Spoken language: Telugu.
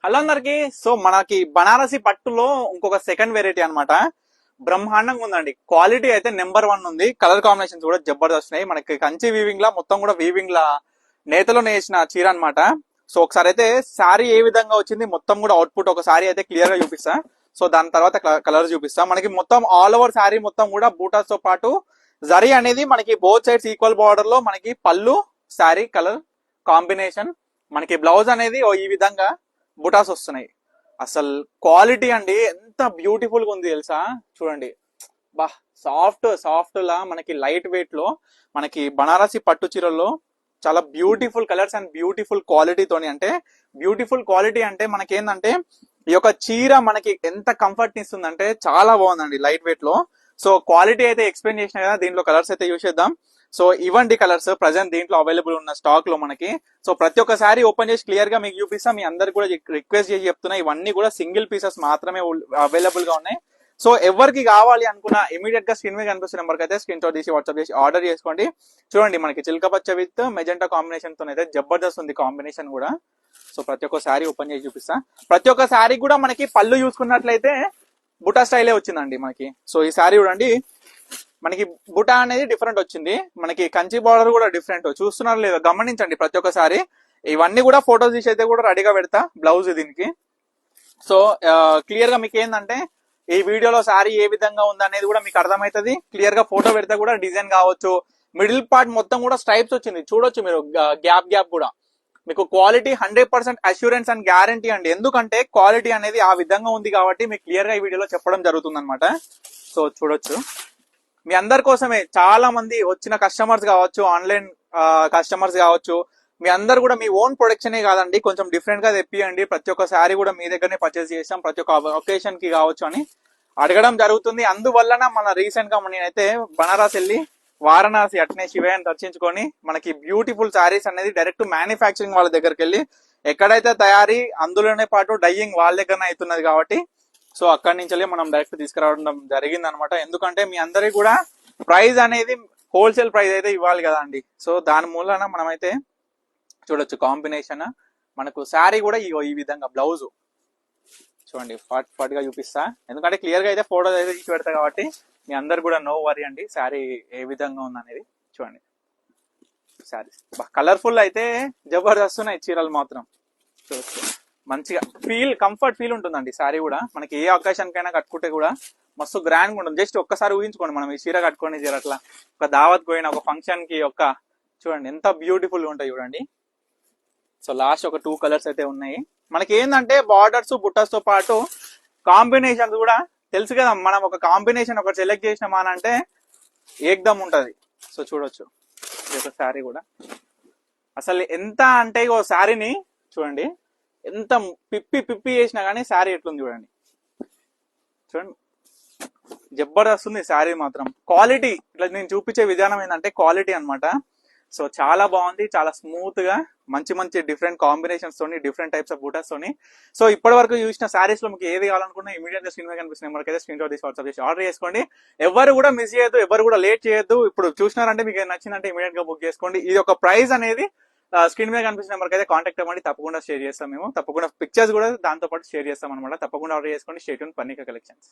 హలో అందరికి. సో మనకి బనారసి పట్టులో ఇంకొక సెకండ్ వెరైటీ అన్నమాట. బ్రహ్మాండంగా ఉందండి. క్వాలిటీ అయితే నెంబర్ 1 ఉంది. కలర్ కాంబినేషన్స్ కూడా జబర్దస్త్ ఉన్నాయి. మనకి కంచి వీవింగ్ లా మొత్తం కూడా వీవింగ్ లా నేతలో నేసిన చీర అన్నమాట. సో ఒకసారి అయితే శారీ ఏ విధంగా వచ్చింది మొత్తం కూడా అవుట్పుట్ ఒకసారి అయితే క్లియర్ గా చూపిస్తా. సో దాని తర్వాత కలర్ చూపిస్తా. మనకి మొత్తం ఆల్ ఓవర్ శారీ మొత్తం కూడా బూటాస్ తో పాటు జరీ అనేది మనకి బోత్ సైడ్స్ ఈక్వల్ బార్డర్ లో మనకి పళ్ళు శారీ కలర్ కాంబినేషన్, మనకి బ్లౌజ్ అనేది ఈ విధంగా బుటాస్ వస్తున్నాయి. అసలు క్వాలిటీ అండి ఎంత బ్యూటిఫుల్ గా ఉంది తెలుసా. చూడండి, బా సాఫ్ట్ సాఫ్ట్ లా మనకి లైట్ వెయిట్ లో మనకి బనారసి పట్టు చీరల్లో చాలా బ్యూటిఫుల్ కలర్స్ అండ్ బ్యూటిఫుల్ క్వాలిటీతోని, అంటే బ్యూటిఫుల్ క్వాలిటీ అంటే మనకి ఏంటంటే ఈ యొక్క చీర మనకి ఎంత కంఫర్ట్ ఇస్తుందంటే చాలా బాగుందండి లైట్ వెయిట్ లో. సో క్వాలిటీ అయితే ఎక్స్ప్లెయిన్ చేసిన కదా, దీంట్లో కలర్స్ అయితే యూస్ చేద్దాం. సో ఇవ్వండి కలర్స్ ప్రజెంట్ దీంట్లో అవైలబుల్ ఉన్న స్టాక్ లో మనకి. సో ప్రతి ఒక్కసారి ఓపెన్ చేసి క్లియర్ గా మీకు చూపిస్తాం. మీ అందరు కూడా రిక్వెస్ట్ చేసి చెప్తున్నా, ఇవన్నీ కూడా సింగిల్ పీసెస్ మాత్రమే అవైలబుల్ గా ఉన్నాయి. సో ఎవరికి కావాలి అనుకున్న ఇమీడియట్ గా స్క్రీన్ మీద కనిపిస్తున్న నెంబర్ అయితే స్క్రీన్ షాట్ తీసి వాట్సాప్ చేసి ఆర్డర్ చేసుకోండి. చూడండి, మనకి చిల్క పచ్చ విత్ మెజెంటా కాంబినేషన్ తో అయితే జబర్దస్త్ ఉంది కాంబినేషన్ కూడా. సో ప్రతి ఒక్క శారీ ఓపెన్ చేసి చూపిస్తా. ప్రతి ఒక్క శారీ కూడా మనకి పళ్ళు చూసుకున్నట్లయితే బుటా స్టైలే వచ్చిందండి మనకి. సో ఈ శారీ చూడండి, మనకి బుటా అనేది డిఫరెంట్ వచ్చింది. మనకి కంచి బార్డర్ కూడా డిఫరెంట్ చూస్తున్నారు లేదా గమనించండి ప్రతి ఒక్కసారి. ఇవన్నీ కూడా ఫోటోస్ తీసి అయితే కూడా రెడీగా పెడతా బ్లౌజ్ దీనికి. సో క్లియర్ గా మీకు ఏంటంటే ఈ వీడియోలో శారీ ఏ విధంగా ఉంది అనేది కూడా మీకు అర్థమవుతుంది. క్లియర్ గా ఫోటో పెడితే కూడా డిజైన్ కావచ్చు. మిడిల్ పార్ట్ మొత్తం కూడా స్ట్రైప్స్ వచ్చింది చూడొచ్చు మీరు, గ్యాప్ గ్యాప్ కూడా. మీకు క్వాలిటీ 100% అష్యూరెన్స్ అండ్ గ్యారంటీ అండి. ఎందుకంటే క్వాలిటీ అనేది ఆ విధంగా ఉంది కాబట్టి మీకు క్లియర్ గా ఈ వీడియోలో చెప్పడం జరుగుతుంది అనమాట. సో చూడొచ్చు, మీ అందరి కోసమే చాలా మంది వచ్చిన కస్టమర్స్ కావచ్చు, ఆన్లైన్ కస్టమర్స్ కావచ్చు, మీ అందరు కూడా మీ ఓన్ ప్రొడక్షనే కాదండి, కొంచెం డిఫరెంట్ గా తెప్పియండి. ప్రతి ఒక్క శారీ కూడా మీ దగ్గరనే పర్చేస్ చేస్తాం, ప్రతి ఒక్క ఒకేషన్ కి కావచ్చు అని అడగడం జరుగుతుంది. అందువలన మన రీసెంట్ గా నేనైతే బనారస్ వెళ్ళి వారణాసి అట్నే శివయ్యని దర్శించుకొని మనకి బ్యూటిఫుల్ శారీస్ అనేది డైరెక్ట్ మ్యానుఫ్యాక్చరింగ్ వాళ్ళ దగ్గరికి వెళ్ళి ఎక్కడైతే తయారీ అందులోనే పాటు డైయింగ్ వాళ్ళ దగ్గరనే అవుతున్నది కాబట్టి సో అక్కడి నుంచి మనం డైరెక్ట్ తీసుకురావడం జరిగింది అనమాట. ఎందుకంటే మీ అందరికి కూడా ప్రైస్ అనేది హోల్సేల్ ప్రైస్ అయితే ఇవ్వాలి కదా అండి. సో దాని మూలన మనమైతే చూడొచ్చు కాంబినేషన్. మనకు శారీ కూడా ఈ విధంగా బ్లౌజ్ చూడండి, ఫాట్ గా చూపిస్తా. ఎందుకంటే క్లియర్ గా అయితే ఫోటోస్ అయితే తీసి పెడతా కాబట్టి మీ అందరు కూడా నో వరీ అండి శారీ ఏ విధంగా ఉంది అనేది. చూడండి శారీస్ కలర్ఫుల్ అయితే జబర్దస్త్ ఉన్నాయి చీరలు మాత్రం. చూడొచ్చు, మంచిగా కంఫర్ట్ ఫీల్ ఉంటుందండి శారీ కూడా. మనకి ఏ అకేషన్ కైనా కట్టుకుంటే కూడా మస్తు గ్రాండ్ గా ఉంటుంది. జస్ట్ ఒక్కసారి ఊహించుకోండి, మనం ఈ చీర కట్టుకొని చీర అట్లా ఒక దావత్ పోయిన ఒక ఫంక్షన్ కి చూడండి ఎంత బ్యూటిఫుల్ గా ఉంటాయి చూడండి. సో లాస్ట్ ఒక 2 కలర్స్ అయితే ఉన్నాయి. మనకి ఏంటంటే బార్డర్స్ బుట్టస్ తో పాటు కాంబినేషన్స్ కూడా తెలుసు కదా. మనం ఒక కాంబినేషన్ ఒకటి సెలెక్ట్ చేసినామా అని అంటే ఏకదమ్ ఉంటది. సో చూడొచ్చు ఈ యొక్క శారీ కూడా అసలు ఎంత అంటే ఓ శారీని చూడండి, ఎంత పిప్పి చేసినా కానీ శారీ ఎట్లుంది చూడండి. చూడండి జబర్దస్త్ ఉంది శారీ మాత్రం. క్వాలిటీ ఇట్లా నేను చూపించే విధానం ఏంటంటే క్వాలిటీ అనమాట. సో చాలా బాగుంది, చాలా స్మూత్ గా మంచి మంచి డిఫరెంట్ కాంబినేషన్స్ తోని, డిఫరెంట్ టైప్స్ ఆఫ్ బూటాస్ తోని. సో ఇప్పటి వరకు చూసిన శారీస్ లో మీకు ఏది కావాలనుకున్నా ఇమీడియట్ గా స్క్రీన్ మీద కనిపిస్తున్న నెంబర్కి అయితే స్క్రీన్ షాట్ తీసి వాట్సాప్ చేసి ఆర్డర్ చేసుకోండి. ఎవరు కూడా మిస్ చేయొద్దు, ఎవరు కూడా లేట్ చేయొద్దు. ఇప్పుడు చూసినారంటే మీకు నచ్చిందంటే ఇమీడియట్ గా బుక్ చేసుకోండి. ఇది ఒక ప్రైస్ అనేది స్క్రీన్ మీద కనిపిస్తున్న నెంబర్కి అయితే కాంటాక్ట్ అవ్వండి, తప్పకుండా షేర్ చేస్తాం మేము. తప్పకుండా పిక్చర్స్ కూడా దాంతో పాటు షేర్ చేస్తాం అనమాట. తప్పకుండా ఆర్డర్ చేసుకోండి. Stay tune Parnika collections.